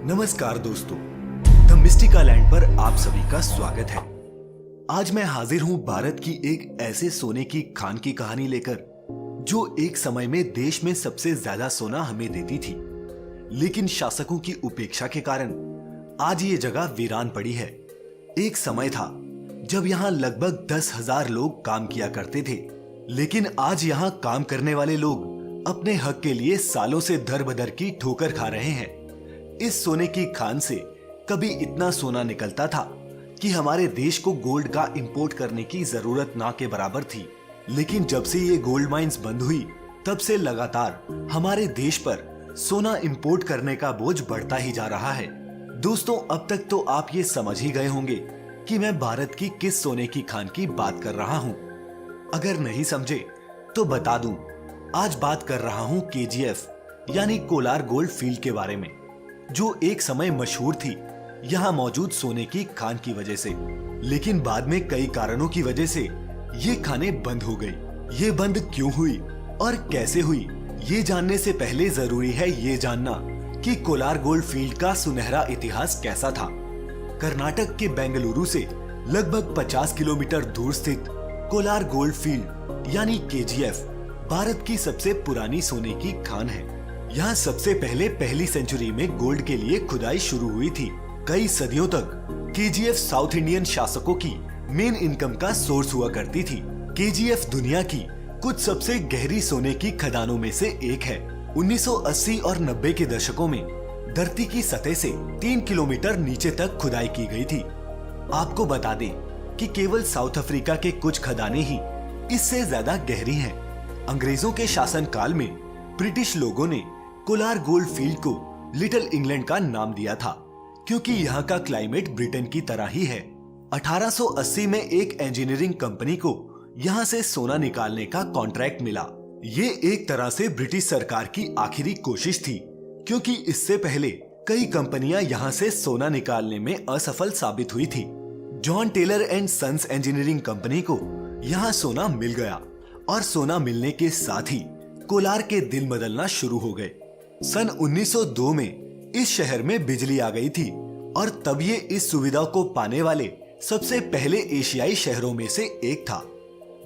नमस्कार दोस्तों, the Mystica land पर आप सभी का स्वागत है। आज मैं हाजिर हूँ भारत की एक ऐसे सोने की खान की कहानी लेकर जो एक समय में देश में सबसे ज्यादा सोना हमें देती थी, लेकिन शासकों की उपेक्षा के कारण आज ये जगह वीरान पड़ी है। एक समय था जब यहाँ लगभग 10,000 लोग काम किया करते थे, लेकिन आज यहाँ काम करने वाले लोग अपने हक के लिए सालों से दर बदर की ठोकर खा रहे हैं। इस सोने की खान से कभी इतना सोना निकलता था कि हमारे देश को गोल्ड का इंपोर्ट करने की जरूरत ना के बराबर थी, लेकिन जब से ये गोल्ड माइंस बंद हुई तब से लगातार हमारे देश पर सोना इंपोर्ट करने का बोझ बढ़ता ही जा रहा है। दोस्तों, अब तक तो आप ये समझ ही गए होंगे कि मैं भारत की किस सोने की खान की बात कर रहा हूँ। अगर नहीं समझे तो बता दूं, आज बात कर रहा हूँ KGF यानी कोलार गोल्ड फील्ड के बारे में, जो एक समय मशहूर थी यहाँ मौजूद सोने की खान की वजह से, लेकिन बाद में कई कारणों की वजह से ये खानें बंद हो गई। ये बंद क्यों हुई और कैसे हुई, ये जानने से पहले जरूरी है ये जानना कि कोलार गोल्ड फील्ड का सुनहरा इतिहास कैसा था। कर्नाटक के बेंगलुरु से लगभग 50 किलोमीटर दूर स्थित कोलार गोल्ड फील्ड यानी KGF भारत की सबसे पुरानी सोने की खान है। यहाँ सबसे पहले पहली सेंचुरी में गोल्ड के लिए खुदाई शुरू हुई थी। कई सदियों तक KGF साउथ इंडियन शासकों की मेन इनकम का सोर्स हुआ करती थी। KGF दुनिया की कुछ सबसे गहरी सोने की खदानों में से एक है। 1980 और 90 के दशकों में धरती की सतह से 3 किलोमीटर नीचे तक खुदाई की गई थी। आपको बता दें कि केवल साउथ अफ्रीका के कुछ खदानें ही इससे ज्यादा गहरी हैं। अंग्रेजों के शासन काल में ब्रिटिश लोगों ने कोलार गोल्ड फील्ड को लिटिल इंग्लैंड का नाम दिया था, क्योंकि यहाँ का क्लाइमेट ब्रिटेन की तरह ही है। 1880 में एक इंजीनियरिंग कंपनी को यहाँ से सोना निकालने का कॉन्ट्रैक्ट मिला। ये एक तरह से ब्रिटिश सरकार की आखिरी कोशिश थी, क्योंकि इससे पहले कई कंपनियां यहाँ से सोना निकालने में असफल साबित हुई थी। John Taylor and Sons engineering company को यहाँ सोना मिल गया और सोना मिलने के साथ ही कोलार के दिल बदलना शुरू हो गए। सन 1902 में इस शहर में बिजली आ गई थी और तब ये इस सुविधा को पाने वाले सबसे पहले एशियाई शहरों में से एक था।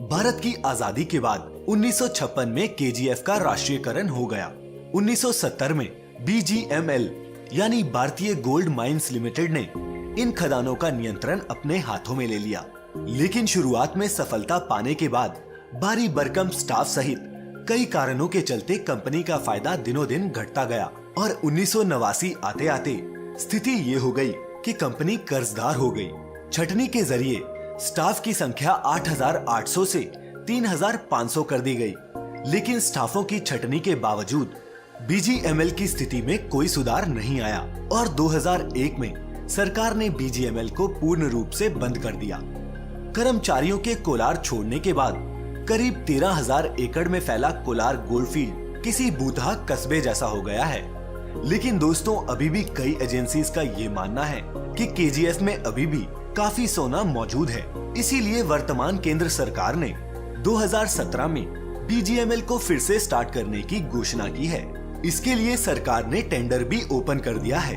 भारत की आजादी के बाद 1956 में KGF का राष्ट्रीयकरण हो गया। 1970 में BGML यानी भारतीय गोल्ड माइंस लिमिटेड ने इन खदानों का नियंत्रण अपने हाथों में ले लिया, लेकिन शुरुआत में सफलता पाने के बाद भारी भरकम स्टाफ सहित कई कारणों के चलते कंपनी का फायदा दिनों दिन घटता गया और 1989 आते आते स्थिति ये हो गई कि कंपनी कर्जदार हो गई। छटनी के जरिए स्टाफ की संख्या 8,800 से 3,500 कर दी गई, लेकिन स्टाफों की छटनी के बावजूद BGML की स्थिति में कोई सुधार नहीं आया और 2001 में सरकार ने BGML को पूर्ण रूप से बंद कर दिया। कर्मचारियों के कोलार छोड़ने के बाद करीब 13,000 एकड़ में फैला कोलार गोल्ड फील्ड किसी बूतहा कस्बे जैसा हो गया है। लेकिन दोस्तों, अभी भी कई एजेंसीज का ये मानना है कि KGF में अभी भी काफी सोना मौजूद है। इसीलिए वर्तमान केंद्र सरकार ने 2017 में BGML को फिर से स्टार्ट करने की घोषणा की है। इसके लिए सरकार ने टेंडर भी ओपन कर दिया है।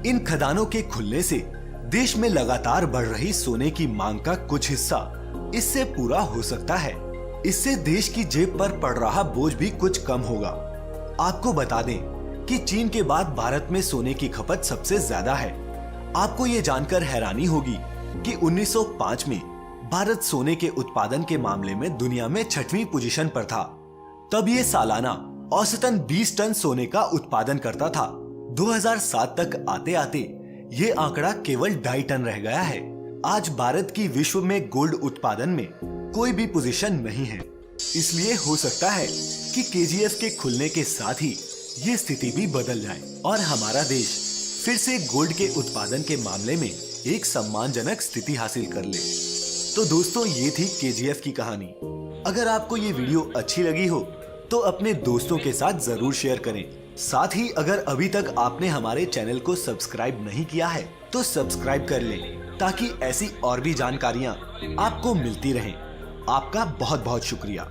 इन खदानों के खुलने से देश में लगातार बढ़ रही सोने की मांग का कुछ हिस्सा इससे पूरा हो सकता है। इससे देश की जेब पर पड़ रहा बोझ भी कुछ कम होगा। आपको बता दें कि चीन के बाद भारत में सोने की खपत सबसे ज्यादा है। आपको ये जानकर हैरानी होगी कि 1905 में भारत सोने के उत्पादन के मामले में दुनिया में 6वीं पोजीशन पर था। तब ये सालाना औसतन 20 टन सोने का उत्पादन करता था। 2007 तक आते आते ये आंकड़ा केवल 2.5 टन रह गया है। आज भारत की विश्व में गोल्ड उत्पादन में कोई भी पोजीशन नहीं है। इसलिए हो सकता है कि KGF के खुलने के साथ ही ये स्थिति भी बदल जाए और हमारा देश फिर से गोल्ड के उत्पादन के मामले में एक सम्मानजनक स्थिति हासिल कर ले। तो दोस्तों, ये थी KGF की कहानी। अगर आपको ये वीडियो अच्छी लगी हो तो अपने दोस्तों के साथ जरूर शेयर करें। साथ ही अगर अभी तक आपने हमारे चैनल को सब्सक्राइब नहीं किया है तो सब्सक्राइब कर लें, ताकि ऐसी और भी जानकारियां आपको मिलती रहें। आपका बहुत बहुत शुक्रिया।